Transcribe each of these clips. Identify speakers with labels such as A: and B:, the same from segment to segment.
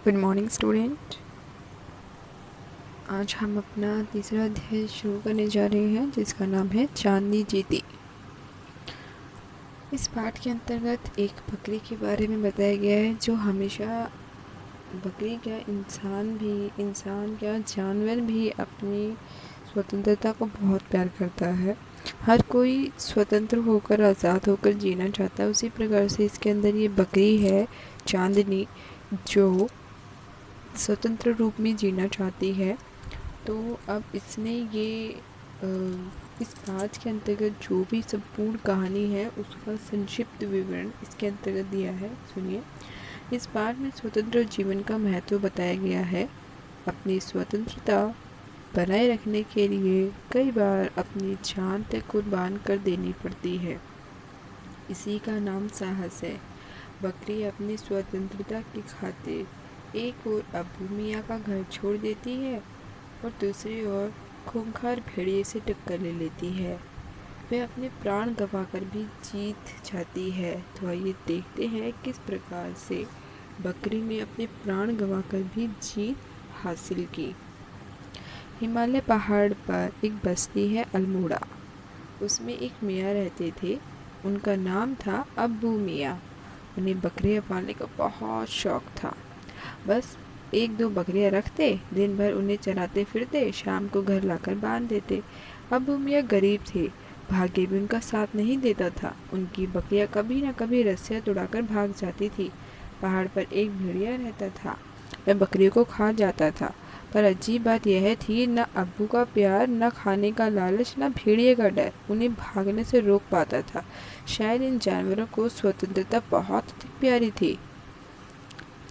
A: Good morning student. आज हम अपना तीसरा अध्याय शुरू करने जा रहे हैं जिसका नाम है चांदनी जीती। इस पाठ के अंतर्गत एक बकरी के बारे में बताया गया है जो हमेशा बकरी क्या इंसान क्या जानवर भी अपनी स्वतंत्रता को बहुत प्यार करता है। हर कोई स्वतंत्र होकर आज़ाद होकर जीना चाहता है। उसी प्रकार से इसके अंदर ये बकरी है चांदनी जो स्वतंत्र रूप में जीना चाहती है। तो अब इसने इस पाठ के अंतर्गत जो भी संपूर्ण कहानी है उसका संक्षिप्त विवरण इसके अंतर्गत दिया है। सुनिए। इस पाठ में स्वतंत्र जीवन का महत्व बताया गया है। अपनी स्वतंत्रता बनाए रखने के लिए कई बार अपनी जान तक कुर्बान कर देनी पड़ती है। इसी का नाम साहस है। बकरी अपनी स्वतंत्रता की खातिर एक ओर अब्बू मियाँ का घर छोड़ देती है और दूसरी ओर खूंखार भेड़िए से टक्कर ले लेती है। वह अपने प्राण गंवाकर भी जीत जाती है। तो आइए देखते हैं किस प्रकार से बकरी ने अपने प्राण गंवाकर भी जीत हासिल की। हिमालय पहाड़ पर एक बस्ती है अल्मोड़ा। उसमें एक मियाँ रहते थे। उनका नाम था अब्बू मियाँ। उन्हें बकरियाँ पालने का बहुत शौक था। बस एक दो बकरियाँ रखते, दिन भर उन्हें चराते फिरते, शाम को घर लाकर बांध देते। अब्बू मियाँ गरीब थे, भाग्य भी उनका साथ नहीं देता था। उनकी बकरियाँ कभी न कभी रस्सियाँ तुड़ाकर भाग जाती थी। पहाड़ पर एक भेड़िया रहता था। वह बकरियों को खा जाता था। पर अजीब बात यह थी, न अब्बू का प्यार, न खाने का लालच, न भेड़िए का डर उन्हें भागने से रोक पाता था। शायद इन जानवरों को स्वतंत्रता बहुत अधिक प्यारी थी।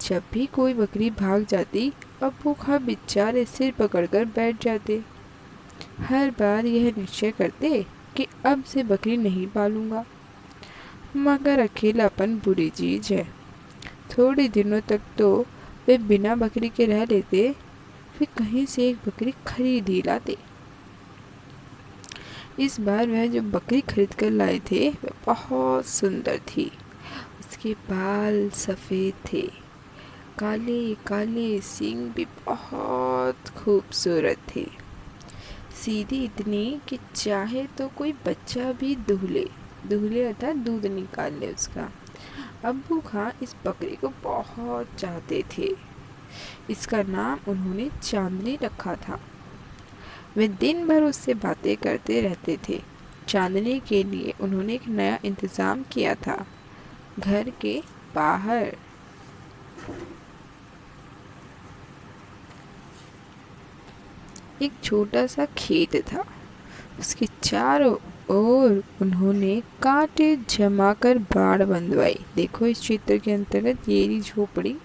A: जब भी कोई बकरी भाग जाती, अब्बू खां बेचारे सिर पकड़कर बैठ जाते। हर बार यह निश्चय करते कि अब से बकरी नहीं पालूंगा। मगर अकेलापन बुरी चीज है। थोड़े दिनों तक तो वे बिना बकरी के रह लेते, फिर कहीं से एक बकरी खरीद ही लाते। इस बार वह जो बकरी खरीद कर लाए थे वह बहुत सुंदर थी। उसके बाल सफ़ेद थे, काले काले सींग भी बहुत खूबसूरत थे। सीधी इतनी कि चाहे तो कोई बच्चा भी दूल्हे अर्थात दूध निकाल ले उसका। अब्बू खां इस बकरी को बहुत चाहते थे। इसका नाम उन्होंने चांदनी रखा था। वे दिन भर उससे बातें करते रहते थे। चांदनी के लिए उन्होंने एक नया इंतज़ाम किया था। घर के बाहर एक छोटा सा खेत था। उसके चारों ओर उन्होंने कांटे जमाकर बाड़ बंधवाई। देखो इस चित्र के अंतर्गत ये झोपड़ी,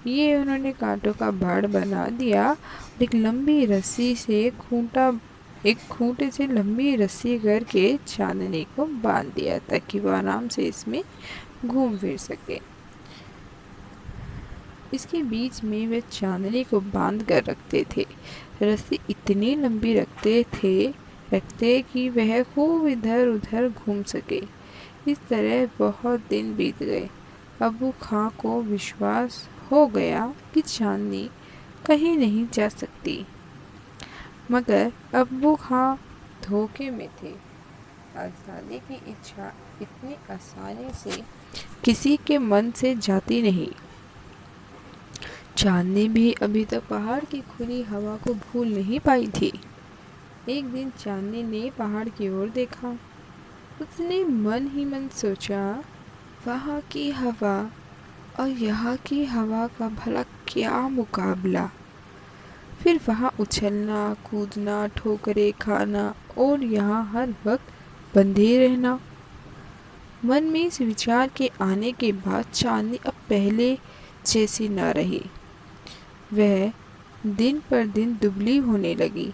A: ये उन्होंने कांटों का बाड़ बना दिया। एक लंबी रस्सी से एक खूंटे से लंबी रस्सी करके चांदनी को बांध दिया ताकि वो आराम से इसमें घूम फिर सके। इसके बीच में वे चांदनी को बांध कर रखते थे। रस्सी इतनी लंबी रखते कि वह खूब इधर उधर घूम सके। इस तरह बहुत दिन बीत गए। अब्बू खां को विश्वास हो गया कि चांदनी कहीं नहीं जा सकती। मगर अब्बू खां धोखे में थे। आज़ादी की इच्छा इतनी आसानी से किसी के मन से जाती नहीं। चांदनी भी अभी तक पहाड़ की खुली हवा को भूल नहीं पाई थी। एक दिन चांदनी ने पहाड़ की ओर देखा। उसने मन ही मन सोचा, वहाँ की हवा और यहाँ की हवा का भला क्या मुकाबला। फिर वहाँ उछलना कूदना, ठोकरें खाना और यहाँ हर वक्त बंधे रहना। मन में इस विचार के आने के बाद चांदनी अब पहले जैसी न रही। वह दिन पर दिन दुबली होने लगी।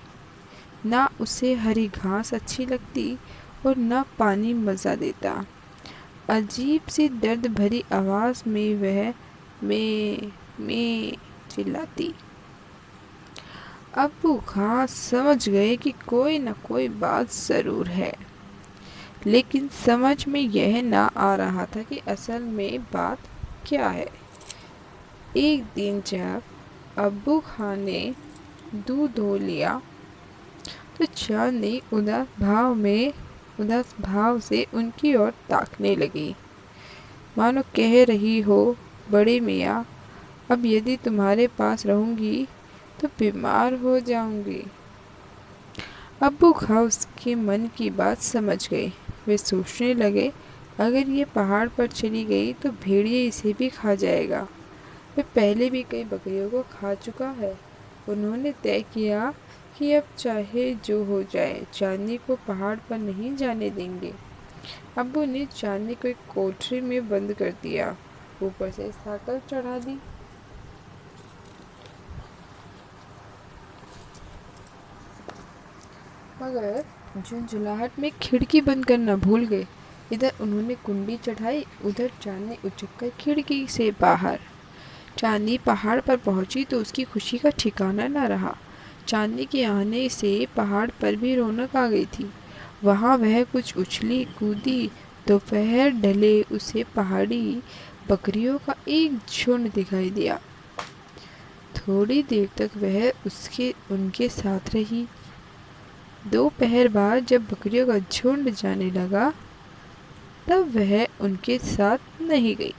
A: ना उसे हरी घास अच्छी लगती और न पानी मज़ा देता। अजीब सी दर्द भरी आवाज़ में वह मैं चिल्लाती। अब्बू खां समझ गए कि कोई न कोई बात ज़रूर है, लेकिन समझ में यह ना आ रहा था कि असल में बात क्या है। एक दिन जब अब्बू खान ने दूध धो लिया तो चांदनी उदास भाव से उनकी ओर ताकने लगी, मानो कह रही हो, बड़े मियाँ, अब यदि तुम्हारे पास रहूंगी तो बीमार हो जाऊंगी। अब्बू खां उसके मन की बात समझ गए। वे सोचने लगे, अगर ये पहाड़ पर चली गई तो भेड़िया इसे भी खा जाएगा। वे पहले भी कई बकरियों को खा चुका है। उन्होंने तय किया कि अब चाहे जो हो जाए चांदनी को पहाड़ पर नहीं जाने देंगे। अब्बू ने चांदनी को एक कोठरी में बंद कर दिया, ऊपर से साकर चढ़ा दी। मगर झुंझुलाहट में खिड़की बंद करना भूल गए। इधर उन्होंने कुंडी चढ़ाई, उधर चांदनी उचककर खिड़की से बाहर। चांदनी पहाड़ पर पहुंची तो उसकी खुशी का ठिकाना न रहा। चांदनी के आने से पहाड़ पर भी रौनक आ गई थी। वहाँ वह कुछ उछली कूदी। दोपहर ढले उसे पहाड़ी बकरियों का एक झुंड दिखाई दिया। थोड़ी देर तक वह उनके साथ रही। दोपहर बाद जब बकरियों का झुंड जाने लगा तब वह उनके साथ नहीं गई।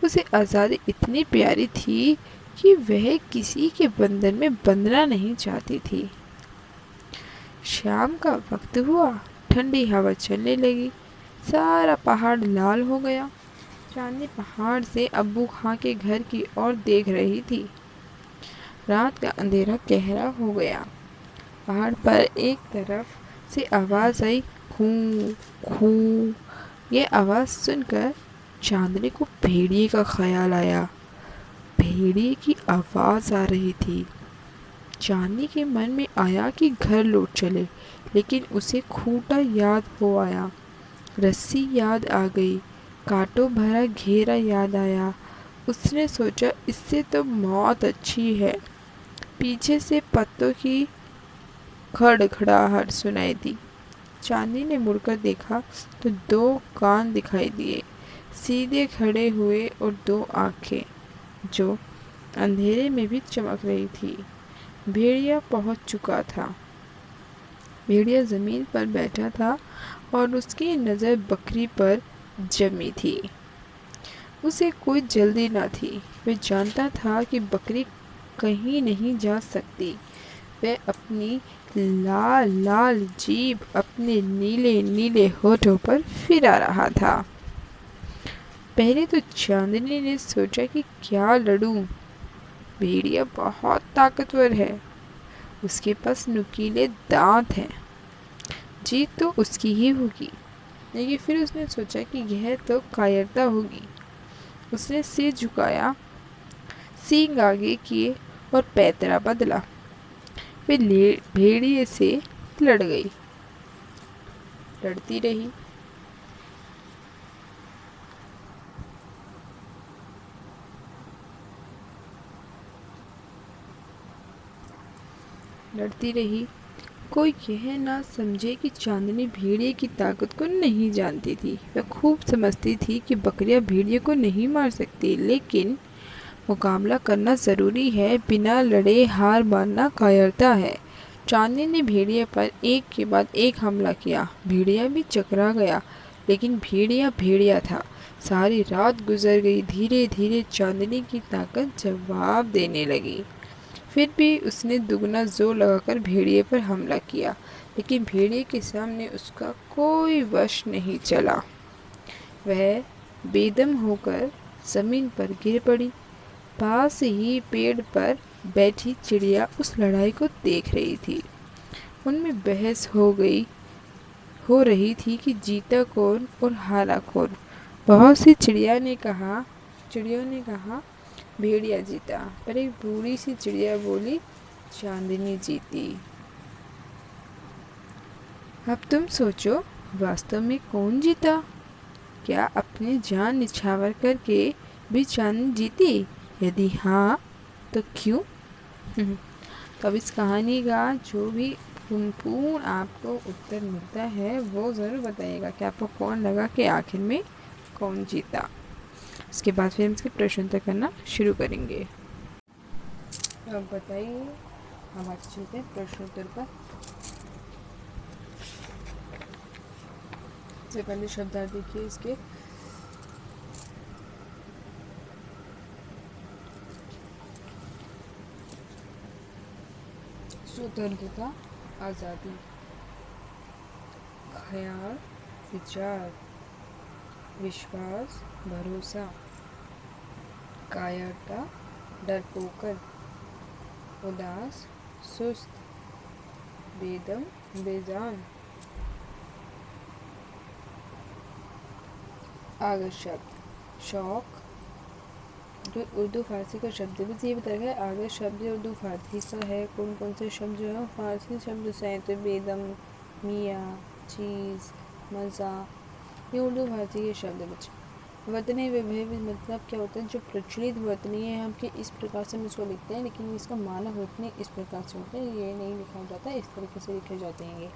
A: उसे आज़ादी इतनी प्यारी थी कि वह किसी के बंधन में बंधना नहीं चाहती थी। शाम का वक्त हुआ, ठंडी हवा चलने लगी, सारा पहाड़ लाल हो गया। चांदनी पहाड़ से अब्बू खां के घर की ओर देख रही थी। रात का अंधेरा गहरा हो गया। पहाड़ पर एक तरफ से आवाज आई, खूं खूं। ये आवाज सुनकर चांदनी को भेड़िए का ख्याल आया। भेड़िए की आवाज आ रही थी। चांदनी के मन में आया कि घर लौट चले, लेकिन उसे खूंटा याद हो आया, रस्सी याद आ गई, कांटों भरा घेरा याद आया। उसने सोचा, इससे तो मौत अच्छी है। पीछे से पत्तों की खड़खड़ाहट सुनाई दी। चांदनी ने मुड़कर देखा तो 2 कान दिखाई दिए, सीधे खड़े हुए, और 2 आंखें जो अंधेरे में भी चमक रही थी। भेड़िया पहुंच चुका था। भेड़िया जमीन पर बैठा था और उसकी नज़र बकरी पर जमी थी। उसे कोई जल्दी न थी। वह जानता था कि बकरी कहीं नहीं जा सकती। वह अपनी लाल लाल जीभ अपने नीले नीले होठों पर फिरा रहा था। पहले तो चांदनी ने सोचा कि क्या लड़ूं। भेड़िया बहुत ताकतवर है, उसके पास नुकीले दांत हैं, जीत तो उसकी ही होगी। लेकिन फिर उसने सोचा कि यह तो कायरता होगी। उसने सिर झुकाया, सींग आगे किए और पैतरा बदला। वे भेड़िए से लड़ गई, लड़ती रही। लड़ती रही। कोई यह ना समझे कि चांदनी भेड़िए की ताकत को नहीं जानती थी। वह खूब समझती थी कि बकरियां भेड़िए को नहीं मार सकती, लेकिन मुकाबला करना ज़रूरी है। बिना लड़े हार मानना कायरता है। चांदनी ने भेड़िए पर एक के बाद एक हमला किया। भेड़िया भी चकरा गया, लेकिन भेड़िया भेड़िया था। सारी रात गुजर गई। धीरे धीरे चांदनी की ताकत जवाब देने लगी। फिर भी उसने दुगना जोर लगाकर भेड़िए पर हमला किया, लेकिन भेड़िए के सामने उसका कोई वश नहीं चला। वह बेदम होकर जमीन पर गिर पड़ी। पास ही पेड़ पर बैठी चिड़िया उस लड़ाई को देख रही थी। उनमें बहस हो रही थी कि जीता कौन और हारा कौन। बहुत सी चिड़ियों ने कहा भेड़िया जीता, पर एक बूढ़ी सी चिड़िया बोली चांदनी जीती। अब तुम सोचो, वास्तव में कौन जीता? क्या अपनी जान निछावर करके भी चांदनी जीती? यदि हाँ तो क्यों? तो अब इस कहानी का जो भी पूर्ण आपको उत्तर मिलता है वो ज़रूर बताइएगा कि आपको कौन लगा कि आखिर में कौन जीता। उसके बाद फिर हम इसके प्रश्न उत्तर करना शुरू करेंगे। अब बताइए, हम आज चलते हैं प्रश्न उत्तर पर। सबसे पहले शब्दार्थ देखिए इसके। स्वतंत्रता, आज़ादी, ख्याल, विचार, विश्वास, भरोसा, कायरता, डरपोकर, उदास, सुस्त, बेदम, बेजान। आगे शब्द शौक, जो उर्दू फारसी का शब्द है, बस ये बताया गया आगे शब्द उर्दू फारसी का है। कौन कौन से शब्द जो है फारसी शब्द से हैं, तो बेदम, मियाँ, चीज़, मज़ा, ये उर्दू फारसी के शब्द है बच्चे। वतनी वैभव मतलब क्या होता है, जो प्रचलित वतनी है हमके, इस प्रकार से हम इसको लिखते हैं, लेकिन इसका माना वतनी इस प्रकार से होता है, ये नहीं लिखा जाता, इस तरीके से लिखे जाते हैं ये।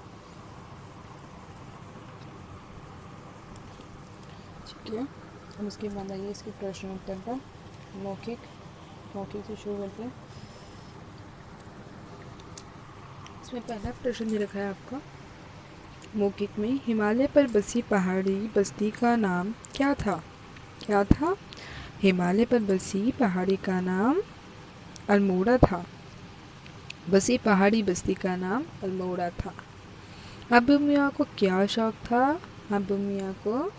A: ठीक है, हम इसके बाद आइए इसके प्रश्न उत्तर पर। मौखिक से शुरू करते हैं। इसमें पहला प्रश्न दे रखा है आपका मौखिक में, हिमालय पर बसी पहाड़ी बस्ती का नाम क्या था? क्या था? हिमालय पर बसी पहाड़ी का नाम अल्मोड़ा था। बसी पहाड़ी बस्ती का नाम अल्मोड़ा था। अबू मियाँ को क्या शौक था? अबू मियाँ को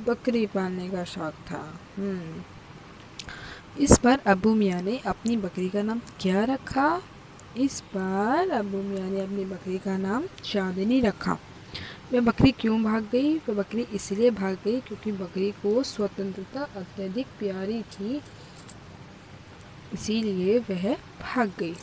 A: बकरी पालने का शौक था। इस बार अबू मियाँ ने अपनी बकरी का नाम क्या रखा? इस बार अबू मियाँ ने अपनी बकरी का नाम चांदनी रखा। वह बकरी क्यों भाग गई? वह बकरी इसलिए भाग गई क्योंकि बकरी को स्वतंत्रता अत्यधिक प्यारी थी, इसीलिए वह भाग गई।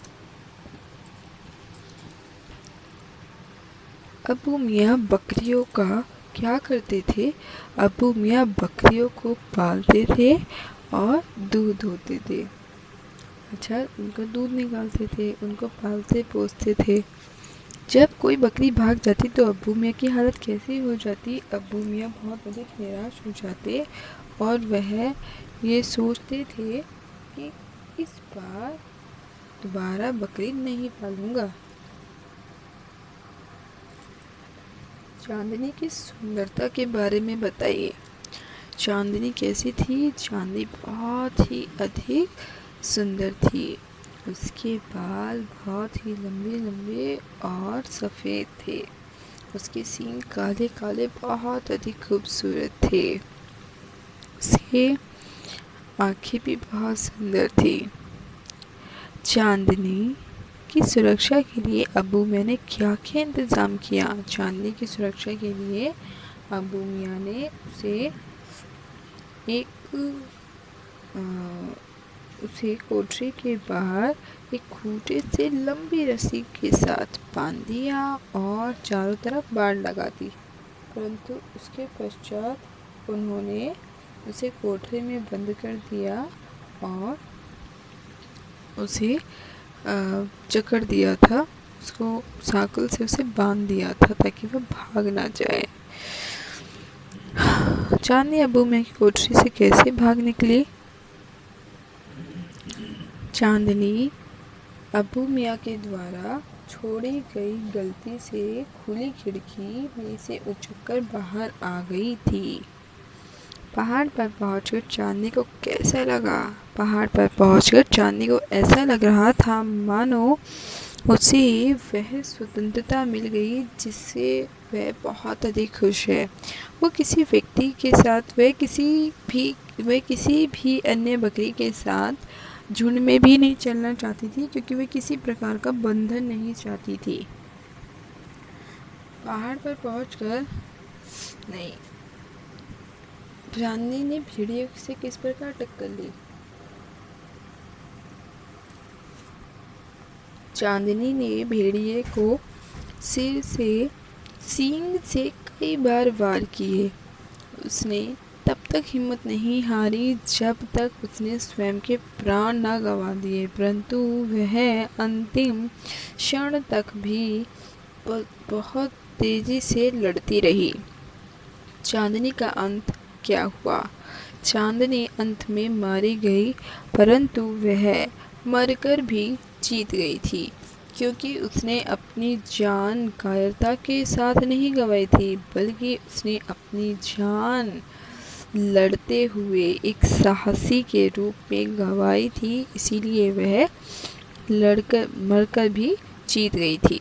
A: अबू मियाँ बकरियों का क्या करते थे? अबू मियाँ बकरियों को पालते थे और दूध होते थे। अच्छा, उनका दूध निकालते थे, उनको पालते पोसते थे। जब कोई बकरी भाग जाती तो अबू मियाँ की हालत कैसी हो जाती? अबू मियाँ बहुत अधिक निराश हो जाते और वह ये सोचते थे कि इस बार दोबारा बकरी नहीं पालूंगा। चांदनी की सुंदरता के बारे में बताइए। चांदनी कैसी थी? चांदनी बहुत ही अधिक सुंदर थी। उसके बाल बहुत ही लंबे लंबे और सफ़ेद थे। उसके सींग काले काले बहुत अधिक खूबसूरत थे। उसकी आँखें भी बहुत सुंदर थी। चांदनी की सुरक्षा के लिए अबू मियाँ ने क्या क्या इंतज़ाम किया? चांदनी की सुरक्षा के लिए अबू मियाँ ने उसे कोठरी के बाहर एक खूंटे से लंबी रस्सी के साथ बांध दिया और चारों तरफ बाड़ लगा दी। परंतु उसके पश्चात उन्होंने उसे कोठरी में बंद कर दिया और उसे जकड़ दिया था, उसको साकल से उसे बांध दिया था ताकि वह भाग ना जाए। चांदनी अबू मियाँ की कोठरी से कैसे भाग निकली? चांदनी अबू मियाँ के द्वारा छोड़ी गई गलती से खुली खिड़की में से उछलकर बाहर आ गई थी। पहाड़ पर पहुंचकर चांदनी को कैसा लगा? पहाड़ पर पहुंचकर चांदनी को ऐसा लग रहा था मानो उसे वह स्वतंत्रता मिल गई जिससे वह बहुत अधिक खुश है। वो किसी व्यक्ति के साथ वह किसी भी अन्य बकरी के साथ झुंड में भी नहीं चलना चाहती थी, क्योंकि वह किसी प्रकार का बंधन नहीं चाहती थी। पहाड़ पर पहुंचकर नहीं, चांदनी ने भेड़िए से किस प्रकार टक्कर ली? चांदनी ने भेड़िए को सिर से सींग से कई बार वार किए। उसने तब तक हिम्मत नहीं हारी जब तक उसने स्वयं के प्राण न गंवा दिए, परंतु वह अंतिम क्षण तक भी बहुत तेजी से लड़ती रही। चांदनी का अंत क्या हुआ? चांदनी अंत में मारी गई, परंतु वह मरकर भी जीत गई थी, क्योंकि उसने अपनी जान कायरता के साथ नहीं गंवाई थी, बल्कि उसने अपनी जान लड़ते हुए एक साहसी के रूप में गंवाई थी। इसीलिए वह लड़कर मरकर भी जीत गई थी।